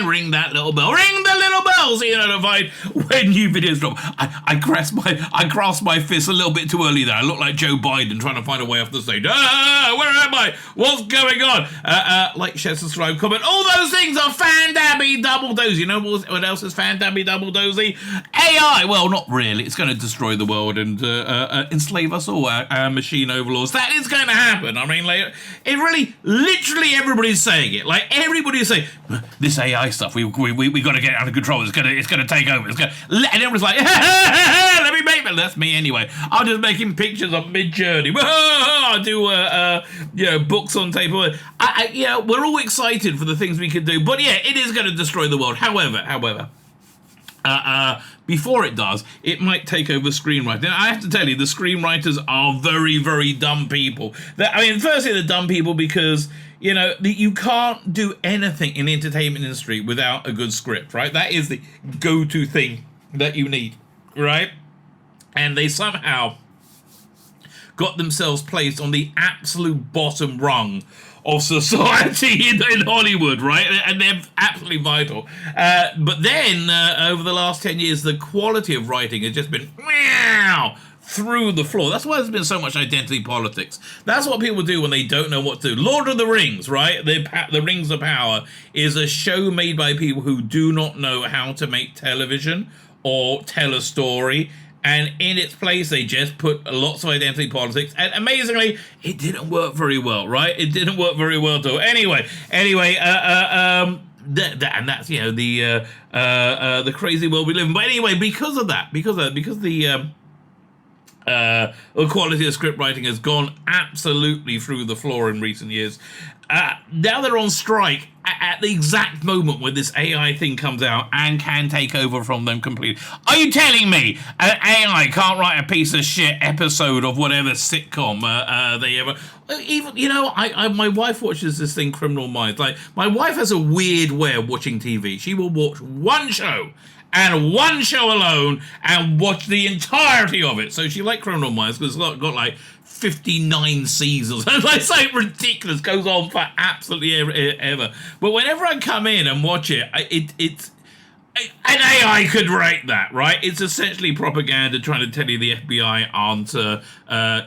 and ring that little bell. Ring the little bell so you're notified when new videos drop. I grasped my fist a little bit too early there. I look like Joe Biden trying to find a way off the stage. Where am I? What's going on? Like, share, subscribe, comment. All those things are fan-dabby double dozy. You know what else is fan-dabby double dozy? AI. Well, not really. It's going to destroy the world and enslave us all, our machine overlords. That is going to happen. I mean, like, it really, literally everybody's saying it. Like, everybody's saying, this AI stuff, we got to get it under control. It's gonna take over. And everyone's like, let me make that. That's me anyway. I'm just making pictures on Mid-Journey. I do, books on tape. We're all excited for the things we can do. But yeah, it is going to destroy the world. However, before it does, it might take over screenwriting. I have to tell you, the screenwriters are very, very dumb people. Firstly, they're dumb people because, you can't do anything in the entertainment industry without a good script, right? That is the go-to thing that you need, right? And they somehow got themselves placed on the absolute bottom rung of society in Hollywood, right? And they're absolutely vital. But then, over the last 10 years, the quality of writing has just been through the floor. That's why there's been so much identity politics. That's what people do when they don't know what to do. Lord of the Rings, right? The Rings of Power is a show made by people who do not know how to make television or tell a story. And in its place, they just put lots of identity politics. And amazingly, it didn't work very well, right? It didn't work very well at all. Anyway, and that's, the crazy world we live in. But anyway, because the quality of script writing has gone absolutely through the floor in recent years. Now they're on strike at the exact moment when this AI thing comes out and can take over from them completely. Are you telling me an AI can't write a piece of shit episode of whatever sitcom they ever... Even, my wife watches this thing, Criminal Minds. Like, my wife has a weird way of watching TV. She will watch one show and one show alone and watch the entirety of it. So she liked Criminal Minds because it's got like 59 seasons. It's like ridiculous. Goes on for absolutely ever. But whenever I come in and watch it, it's an AI could write that, right? It's essentially propaganda trying to tell you the FBI aren't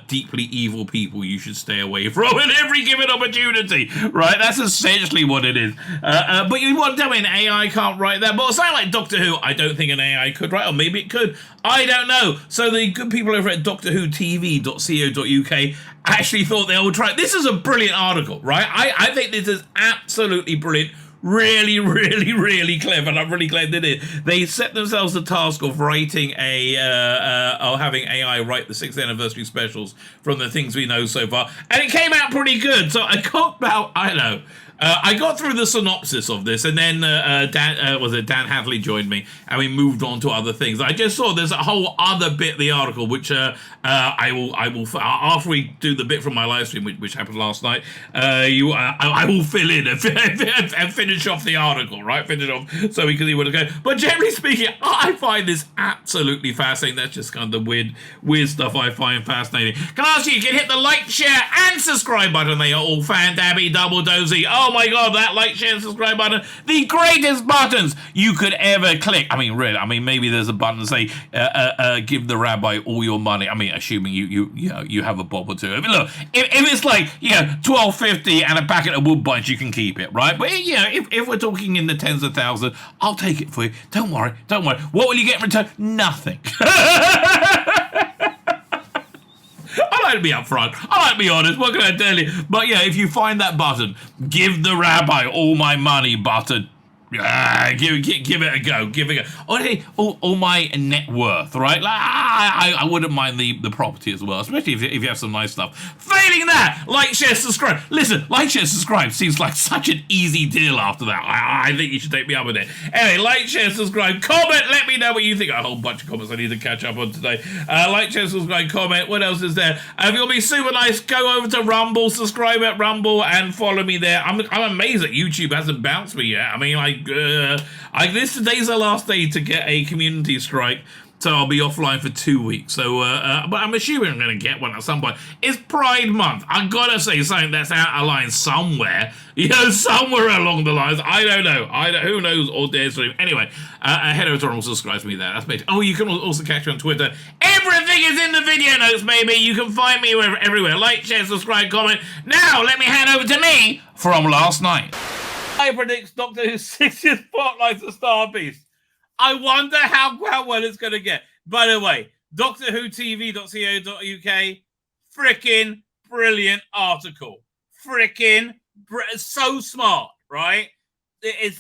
deeply evil people you should stay away from at every given opportunity, right? That's essentially what it is. But you want to tell me an AI can't write that? But something like Doctor Who, I don't think an AI could write, or maybe it could. I don't know. So the good people over at doctorwhotv.co.uk actually thought they would try. This is a brilliant article, right? I think this is absolutely brilliant. Really, really, really clever, and I'm really glad they did. They set themselves the task of writing having AI write the 6th anniversary specials from the things we know so far, and it came out pretty good. So I got through the synopsis of this, and then Dan Hadley joined me, and we moved on to other things. I just saw there's a whole other bit of the article, which I will after we do the bit from my live stream, which happened last night. I will fill in and finish off the article, right? Finish off so we can see where to go. But generally speaking, I find this absolutely fascinating. That's just kind of the weird stuff I find fascinating. Can I ask you can hit the like, share, and subscribe button. They are all fan-dabby, double dozy. Oh my God, that like, share, and subscribe button, the greatest buttons you could ever click. I mean, really, maybe there's a button to say, give the rabbi all your money. I mean, assuming you have a bob or two. I mean, look, if it's like, $12.50 and a packet of Woodbines, you can keep it, right? But, if we're talking in the tens of thousands, I'll take it for you. Don't worry. What will you get in return? Nothing. I like to be upfront. I like to be honest. What can I tell you? But yeah, if you find that button, give the rabbi all my money button. Give it a go. Give it a go. All my net worth, right? Like, I wouldn't mind the property as well, especially if you have some nice stuff. Failing that, like, share, subscribe. Listen, like, share, subscribe seems like such an easy deal after that. I think you should take me up with it. Anyway, like, share, subscribe, comment. Let me know what you think. A whole bunch of comments I need to catch up on today. Like, share, subscribe, comment. What else is there? If you'll be super nice, go over to Rumble, subscribe at Rumble, and follow me there. I'm amazed that YouTube hasn't bounced me yet. I mean, today's the last day to get a community strike. So I'll be offline for 2 weeks. So, but I'm assuming I'm going to get one at some point. It's Pride Month. I gotta say something that's out of line somewhere. Somewhere along the lines. I don't know. Who knows or dare stream. Anyway, head over to and subscribe to me there. That's me. Oh, you can also catch me on Twitter. Everything is in the video notes, baby. You can find me everywhere. Like, share, subscribe, comment. Now, let me hand over to me from last night. I predict Doctor Who's 60th spotlight to Star Beast. I wonder how well it's going to get. By the way, DoctorWhoTV.co.uk, freaking brilliant article. So smart, right?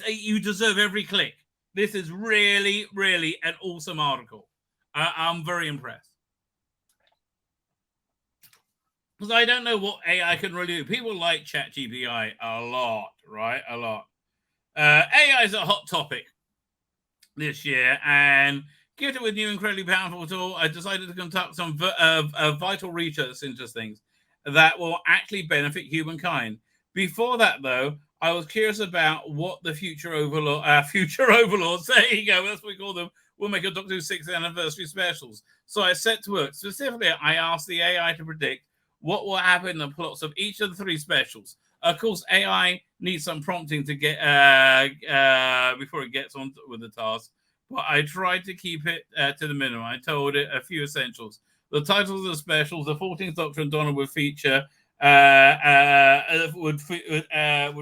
You deserve every click. This is really, really an awesome article. I'm very impressed. Because I don't know what AI can really do. People like ChatGPT a lot, right? A lot. AI is a hot topic this year, and gifted with new incredibly powerful tool, I decided to conduct some vital research into things that will actually benefit humankind. Before that, though, I was curious about what the future overlords, there you go, that's what we call them, will make a Doctor Who 6th anniversary specials. So I set to work. Specifically, I asked the AI to predict what will happen in the plots of each of the 3 specials. Of course, AI needs some prompting to get before it gets on with the task, but I tried to keep it to the minimum. I told it a few essentials. The titles of the specials: the 14th Doctor and Donna would feature would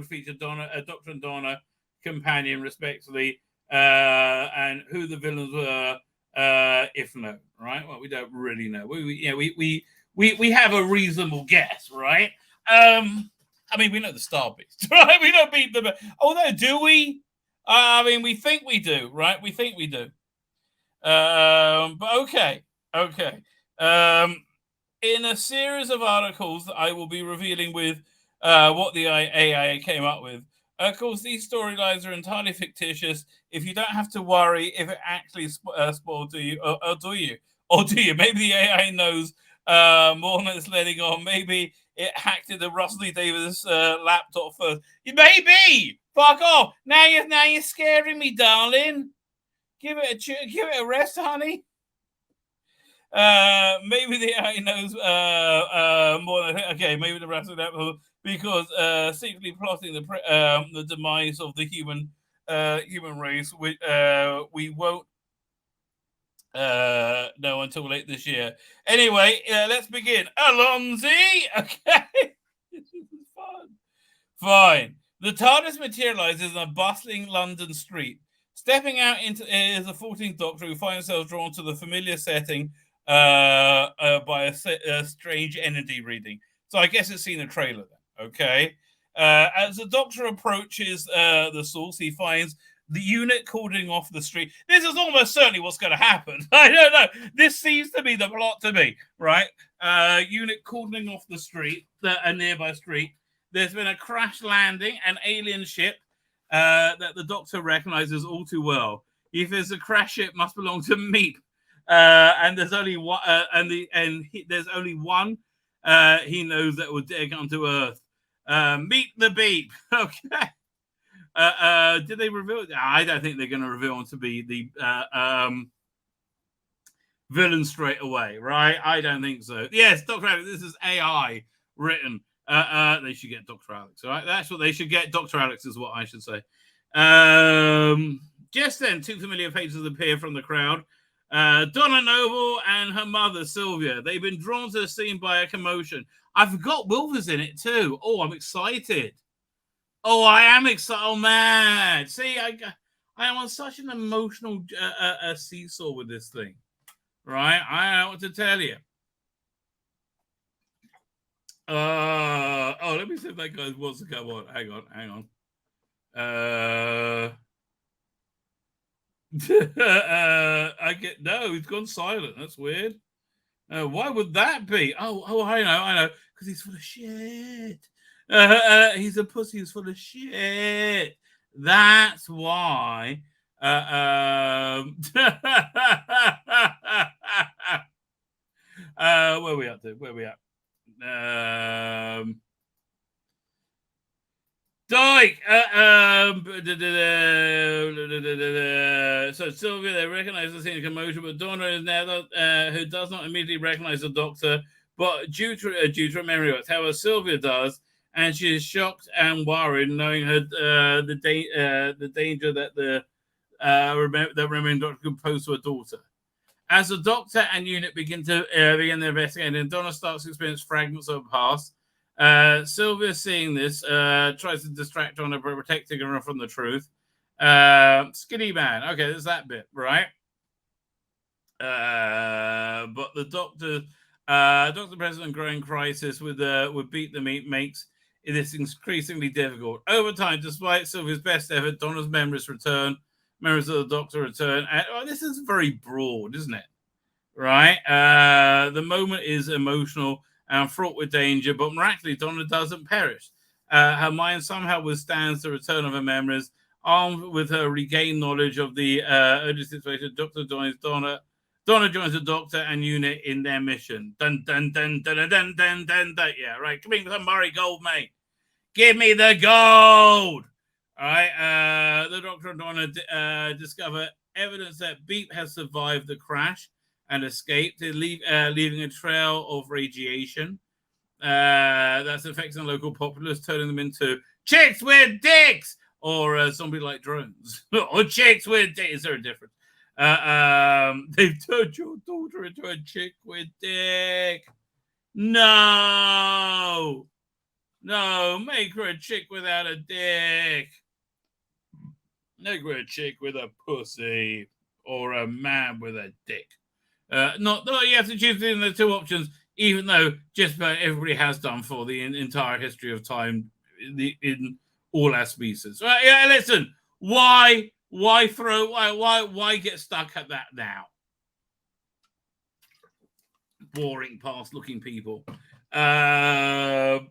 feature Doctor and Donna companion respectively, and who the villains were, if known. Right? Well, we don't really know. We have a reasonable guess, right? I mean, we know the Star Beast, right? We don't beat them. Although, do we? I mean, we think we do, right? We think we do. But okay. In a series of articles that I will be revealing with what the AI came up with. Of course, these storylines are entirely fictitious. If you don't have to worry if it actually spoiled, do you? Or do you? Or do you? Maybe the AI knows more than it's letting on. Maybe it hacked into Russell T Davies' laptop first. Maybe. Fuck off. Now you're scaring me, darling. Give it a rest, honey. Maybe the AI knows more than okay. Maybe the rest of that because secretly plotting the demise of the human race, we won't know until late this year. Anyway, let's begin. Alonzi, okay. This is fun. Fine. The TARDIS materializes in a bustling London street. Stepping out is the 14th Doctor, who finds himself drawn to the familiar setting by a strange entity reading. So I guess it's seen a trailer then. Okay. As the Doctor approaches the source, he finds the unit calling off the street. This is almost certainly what's going to happen. I don't know. This seems to be the plot to me, right? Unit calling off the street, a nearby street. There's been a crash landing, an alien ship that the Doctor recognizes all too well. If there's a crash ship, must belong to Meep. And there's only one, there's only one he knows that will dare come to Earth. Meet the Beep. Okay. Did they reveal it? I don't think they're going to reveal him to be the villain straight away, right? I don't think so. Yes, Dr. Alex, this is AI written. They should get Dr. Alex, all right? That's what they should get. Dr. Alex is what I should say. Just then, 2 familiar faces appear from the crowd. Donna Noble and her mother, Sylvia. They've been drawn to the scene by a commotion. I forgot Wilf is in it too. Oh, I'm excited. Oh, I am excited. Oh, man. See, I am on such an emotional seesaw with this thing. Right? I don't know what to tell you. Let me see if that guy wants to come on. Hang on. No, he's gone silent. That's weird. Why would that be? Oh, I know. Because he's full of shit. He's a pussy who's full of shit. That's why. Where are we up to? Where are we at? Dyke. So Sylvia, they recognize the scene of commotion, but Donna is now who does not immediately recognize the doctor, but due to a memory loss. However, Sylvia does, and she is shocked and worried, knowing the danger that the remaining doctor could pose to her daughter. As the doctor and unit begin their investigation, Donna starts to experience fragments of the past. Sylvia, seeing this, tries to distract Donna by protecting her from the truth. Skinny man. Okay, there's that bit, right? But the Doctor President growing crisis with Beat the Meat makes this increasingly difficult. Over time, despite Sylvia's best effort, Donna's memories return. Memories of the Doctor return. And, this is very broad, isn't it? Right? The moment is emotional and fraught with danger, but miraculously, Donna doesn't perish. Her mind somehow withstands the return of her memories. Armed with her regained knowledge of the urgent situation, Donna joins the Doctor and unit in their mission. Dun dun dun dun dun dun dun dun. Dun. Yeah, right. Come in with some Murray gold, mate. Give me the gold. All right. The Doctor and Donna discover evidence that Beep has survived the crash and escaped, leaving a trail of radiation that's affecting the local populace, turning them into chicks with dicks, or zombie like drones, or chicks with dicks. Is there a difference? They've turned your daughter into a chick with dick. No, make her a chick without a dick. Make her a chick with a pussy, or a man with a dick. Not you have to choose between the two options, even though just about everybody has done for the entire history of time in all our species. Right? Yeah, listen. Why get stuck at that now? Boring, past-looking people. The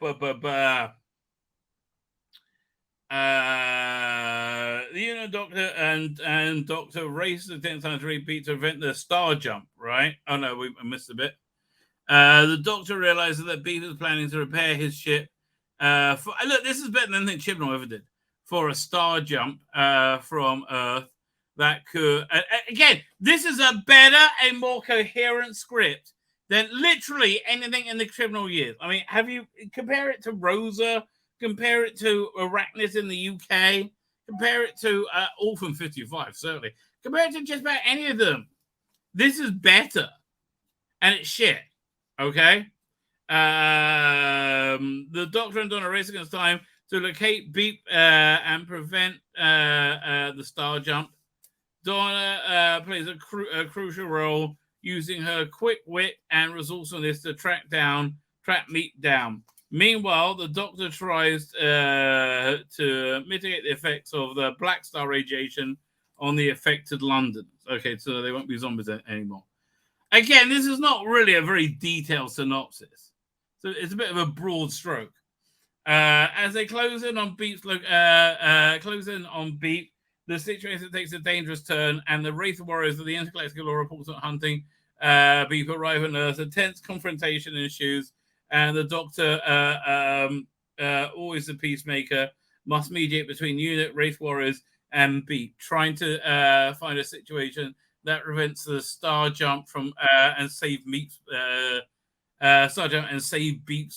Doctor and Doctor race the 10th time to repeat to prevent the star jump, right? Oh no, we missed a bit. The Doctor realizes that Beat is planning to repair his ship. Look, this is better than anything Chibnall ever did. For a star jump from Earth that could... again, this is a better and more coherent script than literally anything in the Chibnall years. I mean, have you... Compare it to Rosa... Compare it to Arachnid in the UK. Compare it to Orphan 55, certainly. Compare it to just about any of them. This is better. And it's shit. Okay? The Doctor and Donna race against time to locate Beep and prevent the star jump. Donna plays a crucial role using her quick wit and resourcefulness to track Meat down. Meanwhile, the Doctor tries to mitigate the effects of the Black Star radiation on the affected London. Okay, so they won't be zombies anymore. Again, this is not really a very detailed synopsis. So it's a bit of a broad stroke. As they close in on Beep, the situation takes a dangerous turn, and the Wraith Warriors of the Intergalactic Law reports on hunting Beep arrive on Earth. A tense confrontation ensues. And the Doctor, always the peacemaker, must mediate between unit, Wraith Warriors, and Beep, trying to find a situation that prevents the star jump from and save Beep's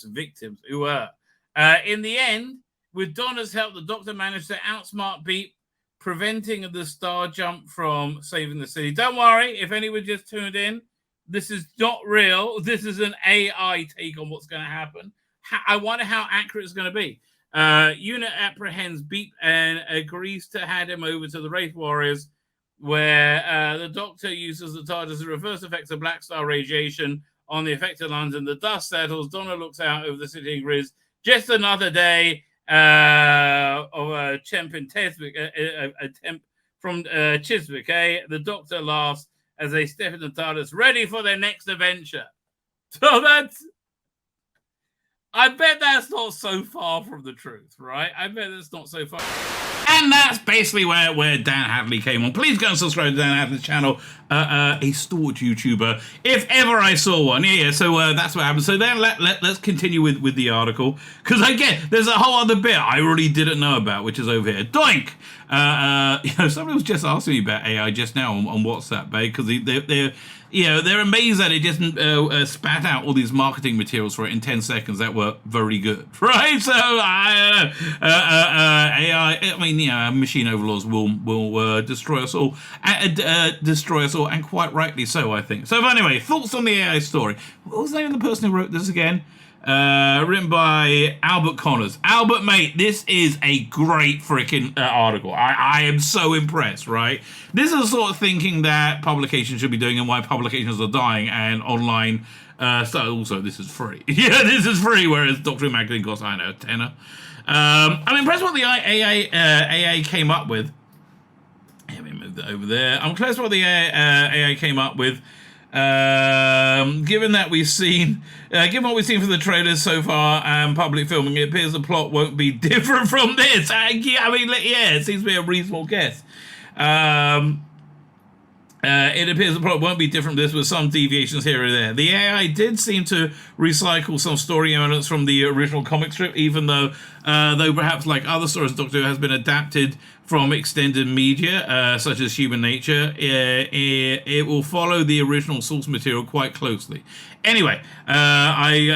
victims. In the end, with Donna's help, the Doctor managed to outsmart Beep, preventing the star jump from saving the city. Don't worry, if anyone just tuned in. This is not real. This is an AI take on what's going to happen. I wonder how accurate it's going to be. Unit apprehends Beep and agrees to hand him over to the Wraith Warriors, where the Doctor uses the TARDIS to reverse effects of Black Star radiation on the affected London. The dust settles. Donna looks out over the city and grizz. Just another day of a temp in Chiswick, a temp from Chiswick. The Doctor laughs as they step into the TARDIS, ready for their next adventure. So that's... I bet that's not so far from the truth, right? I bet that's not so far. And that's basically where Dan Hadley came on. Please go and subscribe to Dan Hadley's channel, a staunch YouTuber, if ever I saw one. Yeah, so that's what happened. So then let's continue with the article, because again, there's a whole other bit I really didn't know about, which is over here. Doink! Somebody was just asking me about AI just now on WhatsApp, babe, because they're amazed that it just spat out all these marketing materials for it in 10 seconds that were very good, right? So I don't know. AI, I mean, machine overlords will destroy us all, and quite rightly so, I think. So anyway, thoughts on the AI story. What was the name of the person who wrote this again? Written by Albert Connors. Albert, mate, this is a great freaking article. I am so impressed, right? This is the sort of thinking that publications should be doing and why publications are dying and online. So also, this is free. Yeah, this is free, whereas Doctor Who magazine costs, I don't know, tenner. I'm impressed with what the AI came up with. Let me move that over there. I'm impressed with what the AI came up with. Given what we've seen from the trailers so far and public filming, it appears the plot won't be different from this. It seems to be a reasonable guess. It appears the plot won't be different from this, with some deviations here or there. The AI did seem to recycle some story elements from the original comic strip, even though perhaps like other stories, Doctor Who has been adapted from extended media, such as Human Nature. It will follow the original source material quite closely. Anyway, I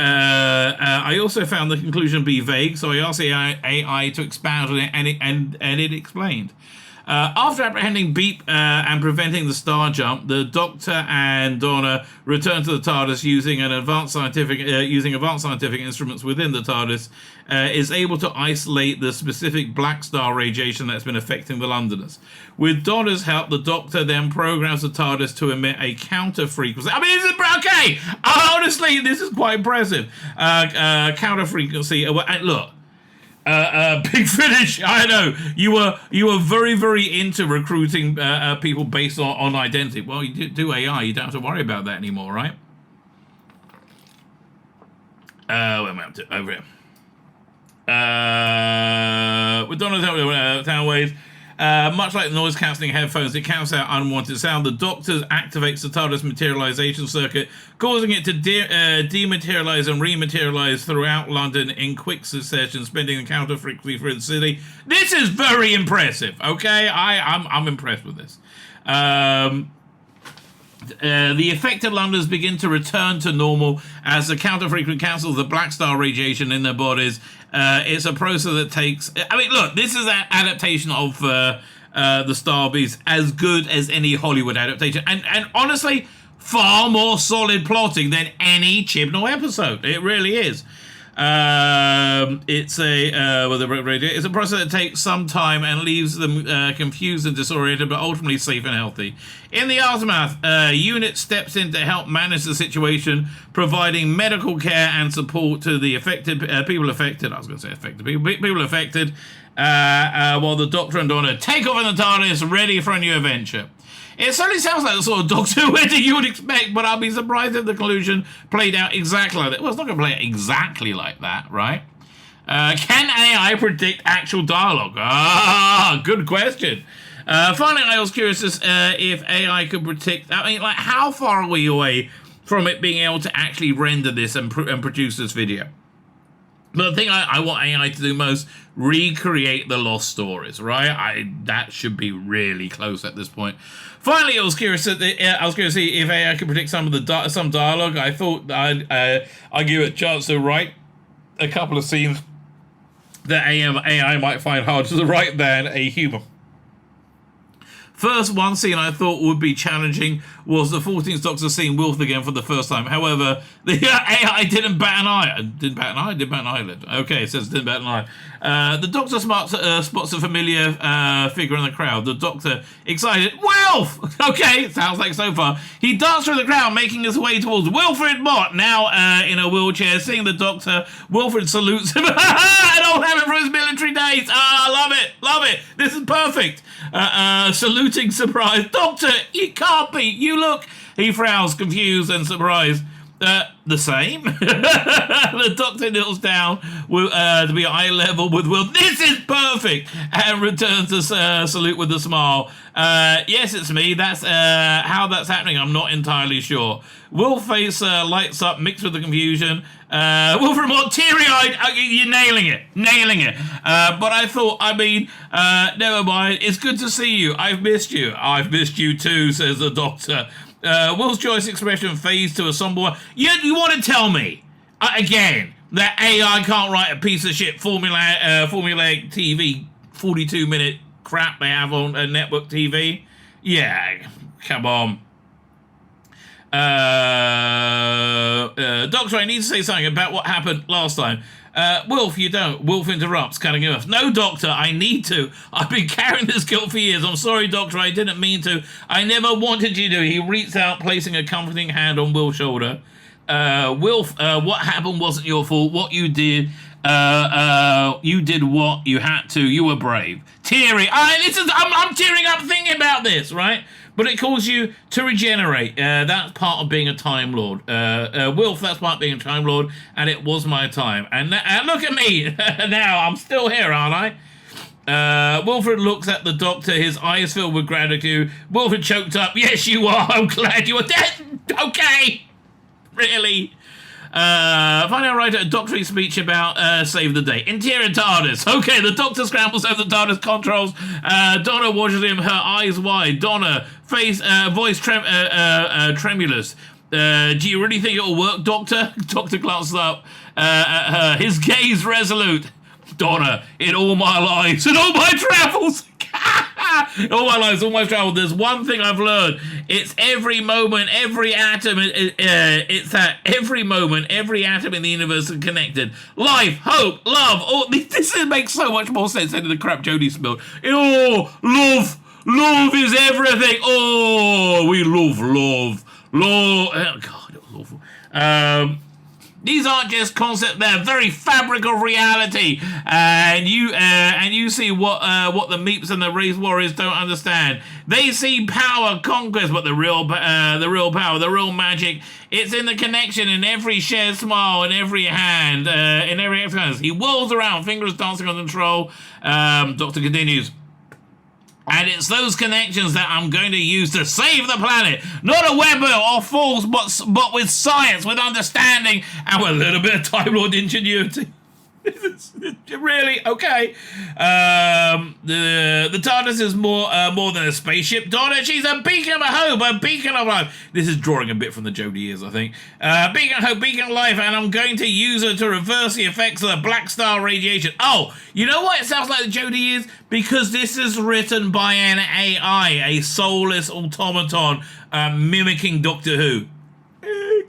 also found the conclusion to be vague, so I asked the AI to expound on it, and it explained. After apprehending Beep and preventing the star jump, the Doctor and Donna return to the TARDIS using advanced scientific instruments within the TARDIS. Is able to isolate the specific black star radiation that's been affecting the Londoners. With Donna's help, the Doctor then programs the TARDIS to emit a counter frequency. I mean, okay. Honestly, this is quite impressive. Counter frequency. Look. Big Finish, I know you were very, very into recruiting people based on identity. Well, you do AI, you don't have to worry about that anymore, right? Where am I up to? Over here. With Donna's Townways, much like the noise cancelling headphones, it cancels out unwanted sound. The Doctor activates the TARDIS materialization circuit, causing it to dematerialize and rematerialize throughout London in quick succession, spending the counter frequency through the city. This is very impressive. Okay, I'm impressed with this. The affected Londoners begin to return to normal as the counter frequency cancels the black star radiation in their bodies. It's a process that takes... I mean, look, this is an adaptation of the Star Beast, as good as any Hollywood adaptation. And honestly, far more solid plotting than any Chibnall episode. It really is. It's a process that takes some time and leaves them confused and disoriented, but ultimately safe and healthy. In the aftermath, unit steps in to help manage the situation, providing medical care and support to the people affected. I was going to say affected people affected, while the Doctor and Donna take off in the TARDIS, ready for a new adventure. It certainly sounds like the sort of Doctor Who ending you would expect, but I'll be surprised if the conclusion played out exactly like that. Well, it's not going to play out exactly like that, right? Can AI predict actual dialogue? Good question. Finally, I was curious if AI could predict... I mean, like, how far are we away from it being able to actually render this and produce this video? But the thing I want AI to do most, recreate the lost stories, right? That should be really close at this point. Finally, I was curious to see if AI could predict some dialogue. I thought I'd give it a chance to write a couple of scenes that AI might find harder to write than a human. First, one scene I thought would be challenging was the 14th Doctor seeing Wilf again for the first time. However, the AI didn't bat an eye. Didn't bat an eye? Didn't bat an eyelid. Okay, it says didn't bat an eye. The Doctor spots a familiar figure in the crowd. The Doctor, excited, Wilf! Okay, sounds like so far. He darts through the crowd, making his way towards Wilfred Mott, now in a wheelchair. Seeing the Doctor, Wilfred salutes him. I don't have it for his military days. Love it. This is perfect. Saluting surprise. Doctor, it can't be. You look. He frowns, confused and surprised. The same? the doctor kneels down to be eye level with Will. This is perfect! And returns to salute with a smile. Yes, it's me. That's how that's happening. I'm not entirely sure. Will's face lights up, mixed with the confusion. Wilfred more teary-eyed. You're nailing it. But I thought, never mind. It's good to see you. I've missed you. I've missed you too, says the doctor. Will's joyous expression fades to a somber one. You want to tell me, again, that AI can't write a piece of shit formulaic TV, 42-minute crap they have on network TV? Yeah, come on. Doctor, I need to say something about what happened last time. Wilf, you don't. Wilf interrupts, cutting him off. No, Doctor, I need to. I've been carrying this guilt for years. I'm sorry, Doctor, I didn't mean to. I never wanted you to. He reached out, placing a comforting hand on Will's shoulder. Wilf, what happened wasn't your fault. What you did, you did what you had to. You were brave. Teary. I'm tearing up thinking about this, right? But it calls you to regenerate. That's part of being a Time Lord. Wilf, that's part of being a Time Lord, and it was my time. And look at me now. I'm still here, aren't I? Wilfred looks at the doctor, his eyes filled with gratitude. Wilfred choked up. Yes, you are. I'm glad you are dead. Okay. Really? Final writer a doctory speech about save the day. Interior TARDIS. Okay, the doctor scrambles over the TARDIS controls. Donna watches him, her eyes wide. Donna, voice tremulous. Do you really think it'll work, Doctor? Doctor glances up at her, his gaze resolute. Donna, in all my lives, in all my travels. All my life, all my travel, there's one thing I've learned. It's every moment, every atom, it's that every moment, every atom in the universe is connected. Life, hope, love, all this makes so much more sense than the crap Jodie spilled. Oh, love is everything. Oh, we love. Oh, God, it was awful. These aren't just concepts; they're very fabric of reality. And you see what the Meeps and the Race Warriors don't understand. They see power, conquest, but the real power, the real magic, it's in the connection, in every shared smile, in every hand, in every exercise. He whirls around, fingers dancing on control. Doctor continues. And it's those connections that I'm going to use to save the planet. Not a weapon or force, but with science, with understanding, and with a little bit of Time Lord ingenuity. Really? Okay. The TARDIS is more than a spaceship. Donna, she's a beacon of hope, a beacon of life. This is drawing a bit from the Jodie years, I think. Beacon of hope, beacon of life, and I'm going to use her to reverse the effects of the black star radiation. Oh, you know what it sounds like the Jodie is? Because this is written by an AI, a soulless automaton, mimicking Doctor Who.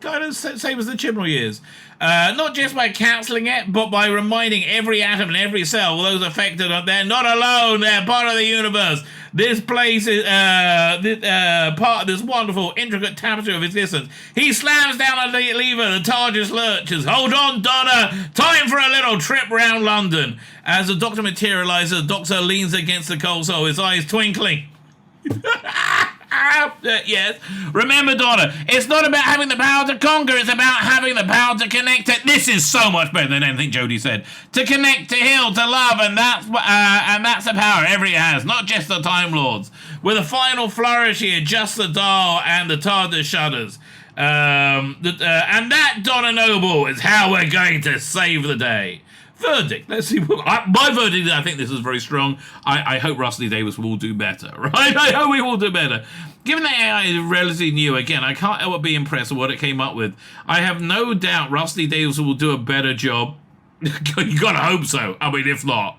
Kind of same as the Chibnall years. Not just by cancelling it, but by reminding every atom and every cell, those affected, they're not alone, they're part of the universe. This place is part of this wonderful, intricate tapestry of existence. He slams down a lever, the TARDIS lurches. Hold on, Donna, time for a little trip round London. As the Doctor materialises, the Doctor leans against the console, his eyes twinkling. Yes. Remember, Donna, it's not about having the power to conquer, it's about having the power to connect it. This is so much better than anything Jodie said. To connect, to heal, to love, and that's the power everybody has, not just the Time Lords. With a final flourish, he adjusts the dial and the TARDIS shudders. And that, Donna Noble, is how we're going to save the day. Verdict. Let's see. My verdict is I think this is very strong. I hope Rusty Davis will do better, right? I hope he will do better. Given that AI is relatively new, again, I can't help but be impressed with what it came up with. I have no doubt Rusty Davis will do a better job. You gotta hope so. I mean, if not,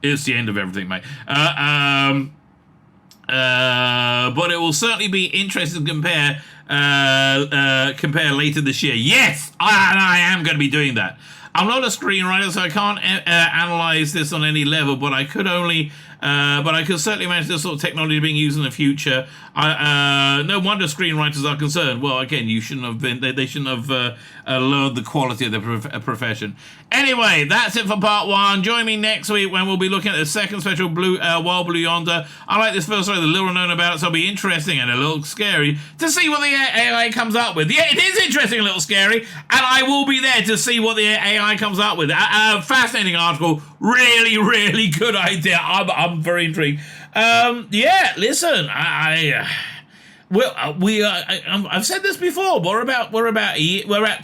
it's the end of everything, mate. But it will certainly be interesting to compare later this year. Yes, I am going to be doing that. I'm not a screenwriter, so I can't analyze this on any level, but I could only but I can certainly imagine this sort of technology being used in the future. No wonder screenwriters are concerned. Well, again, you shouldn't have been. They shouldn't have lowered the quality of their profession. Anyway, that's it for part 1. Join me next week when we'll be looking at the second special, Wild Blue Yonder. I like this first story, the little known about it, so it'll be interesting and a little scary to see what the AI comes up with. Yeah, it is interesting, a little scary, and I will be there to see what the AI comes up with. Fascinating article, really, really good idea. I'm very intrigued. Yeah, listen, I've said this before. We're about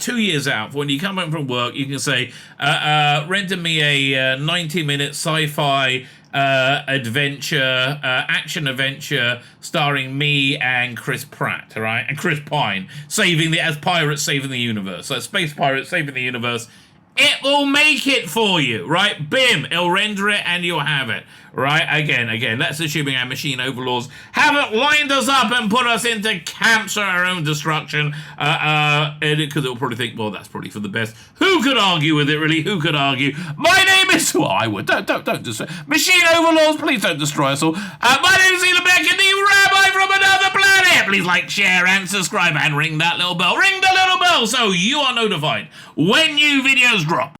2 years out. When you come home from work, you can say, "Rent me a 90-minute sci-fi adventure, action adventure, starring me and Chris Pratt, all right, and Chris Pine, as pirates saving the universe, so space pirates saving the universe." It will make it for you, right? Bim, it'll render it and you'll have it, right? Again, let's assuming our machine overlords haven't lined us up and put us into camps of our own destruction, because it'll probably think, well, that's probably for the best. Who could argue with it, really? Who could argue? My name is... Well, I would. Don't destroy... Machine overlords, please don't destroy us all. My name is Tzvi Lebetkin, the Rabbi from another planet. Please like, share, and subscribe, and ring that little bell. Ring the little bell so you are notified when new videos drop.